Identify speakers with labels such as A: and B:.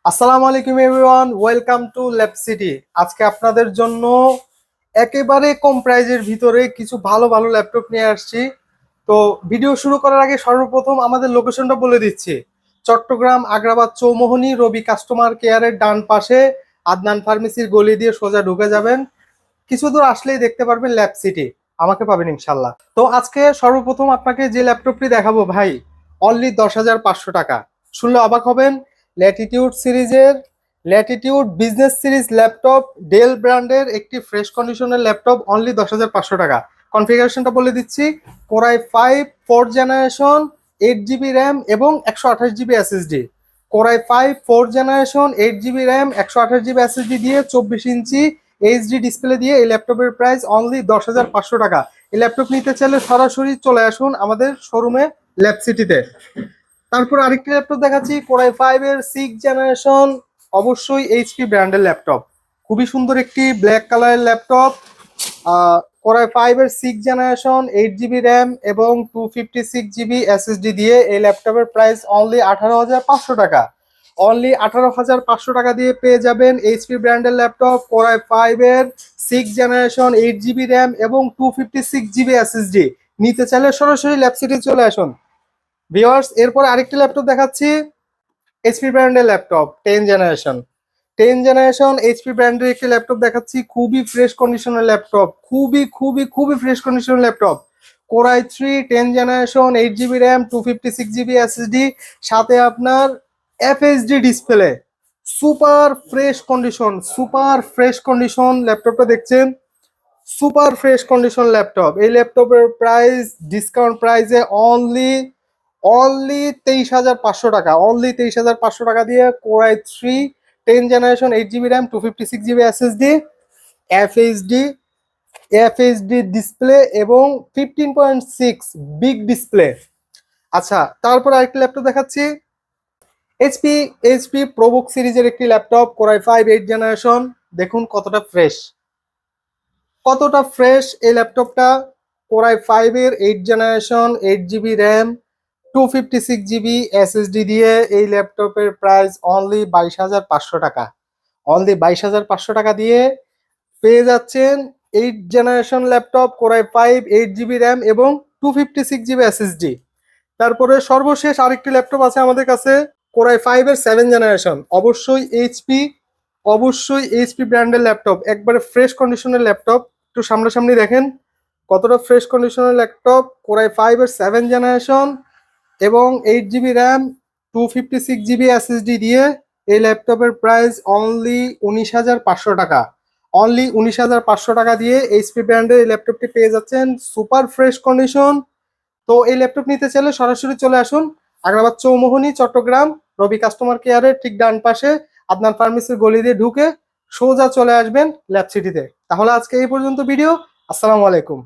A: আসসালামু আলাইকুম everyone, welcome to lab CT. আজকে আপনাদের জন্য একেবারে কম প্রাইজের ভিতরে কিছু ভালো ভালো ল্যাপটপ নিয়ে আসছি। তো ভিডিও শুরু করার আগে সর্বপ্রথম আমাদের লোকেশনটা বলে দিচ্ছি। চট্টগ্রাম আগ্রাবাদ চৌমোহনী রবি কাস্টমার কেয়ারের ডান পাশে আদনান ফার্মেসির গলি দিয়ে সোজা ঢুকে যাবেন। কিছু দূর আসলেই দেখতে পারবেন ল্যাব সিটি, আমাকে পাবেন ইনশাল্লাহ। তো আজকে সর্বপ্রথম আপনাকে যে ল্যাপটপটি দেখাবো ভাই, অনলি 10,500 টাকা। শুনলে অবাক হবেন। ল্যাটিটিউড সিরিজের latitude business series laptop, Dell ব্র্যান্ডের একটি ফ্রেশ কন্ডিশনের ল্যাপটপ, অনলি 10,500 টাকা। কনফিগারেশনটা বলে দিচ্ছি। Core i 5 4th generation, 8 GB RAM এবং 128 GB SSD. Core i 5 4th generation, 8 GB RAM, 128 GB SSD দিয়ে 24 ইঞ্চি এইচডি ডিসপ্লে দিয়ে এই ল্যাপটপের প্রাইস অনলি 10,500 টাকা। এই ল্যাপটপ নিতে চাইলে সরাসরি চলে আসুন আমাদের শোরুমে ল্যাব সিটিতে। তারপর আরেকটি ল্যাপটপ দেখাচ্ছি, কোরাই 5 এর 6th জেনারেশন, অবশ্যই এইচপি ব্র্যান্ডের ল্যাপটপ। খুবই সুন্দর একটি ব্ল্যাক কালারের ল্যাপটপ। কোরাই 5 এর 6th জেনারেশন, 8 জিবি র্যাম এবং 256 জিবি এসএসডি দিয়ে এই ল্যাপটপের প্রাইস অনলি 18,500 টাকা। অনলি 18,500 টাকা দিয়ে পেয়ে যাবেন এইচপি ব্র্যান্ডের ল্যাপটপ, কোরাই 5 এর 6th জেনারেশন, 8 জিবি র্যাম এবং 256 জিবি এসএসডি। নিতে চাইলে সরাসরি ল্যাব সিটি চলে আসুন ভিউয়ার্স। এরপর আরেকটি ল্যাপটপ দেখাচ্ছি, এইচপি ব্র্যান্ডের ল্যাপটপ 10 জেনারেশন। 10 জেনারেশন এইচপি ব্র্যান্ডের একটি ল্যাপটপ দেখাচ্ছি, খুবই ফ্রেশ কন্ডিশনের ল্যাপটপ, খুবই খুবই খুবই ফ্রেশ কন্ডিশনের laptop. Core i 3 10 generation, 8 GB RAM, 256 GB SSD, সাথে আপনার FHD display. Super fresh condition, super fresh condition ল্যাপটপটা দেখছেন, সুপার ফ্রেশ কন্ডিশন ল্যাপটপ। এই ল্যাপটপের প্রাইস ডিসকাউন্ট প্রাইসে অনলি অনলি 23,500 টাকা। অনলি 23,500 টাকা দিয়ে core i 3 10 generation, 8 GB RAM, 256 GB SSD, FHD FHD display এবং 15.6 বিগ ডিসপ্লে। আচ্ছা, তারপর আরেকটি ল্যাপটপ দেখাচ্ছি, এইচপি এইচপি প্রোবুক সিরিজের একটি ল্যাপটপ, কোরাই 5 8 জেনারেশন। দেখুন কতটা ফ্রেশ, কতটা ফ্রেশ এই ল্যাপটপটা। কোরাই 5 এর 8 generation, 8 GB RAM, 256 GB SSD দিয়ে এই ল্যাপটপের প্রাইস অনলি 22,500 টাকা। অনলি 22,500 টাকা দিয়ে পেয়ে যাচ্ছেন 8 generation laptop, core i 5 8 GB RAM এবং 256 জিবি এসএসডি। তারপরে সর্বশেষ আরেকটি ল্যাপটপ আছে আমাদের কাছে, কোরাই 5 এর 7 জেনারেশন। অবশ্যই এইচপি ব্র্যান্ডের ল্যাপটপ, একবারে ফ্রেশ কন্ডিশনের ল্যাপটপ। একটু সামনাসামনি দেখেন কতটা ফ্রেশ কন্ডিশনের ল্যাপটপ। কোরাই 5 এর 7 জেনারেশন এবং 8 জিবি র্যাম, 256 জিবি এসএসডি দিয়ে এই ল্যাপটপের প্রাইস অনলি 19,500 টাকা। অনলি 19,500 টাকা দিয়ে এইচপি ব্র্যান্ডের এই ল্যাপটপটি পেয়ে যাচ্ছেন, সুপার ফ্রেশ কন্ডিশন। তো এই ল্যাপটপ নিতে চাইলে সরাসরি চলে আসুন আগ্রাবাদ চৌমোহনী চট্টগ্রাম রবি কাস্টমার কেয়ারের ঠিক ডান পাশে আদনান ফার্মেসির গলি দিয়ে ঢুকে সোজা চলে আসবেন ল্যাব সিটিতে। তাহলে আজকে এই পর্যন্ত ভিডিও। আসসালামু আলাইকুম।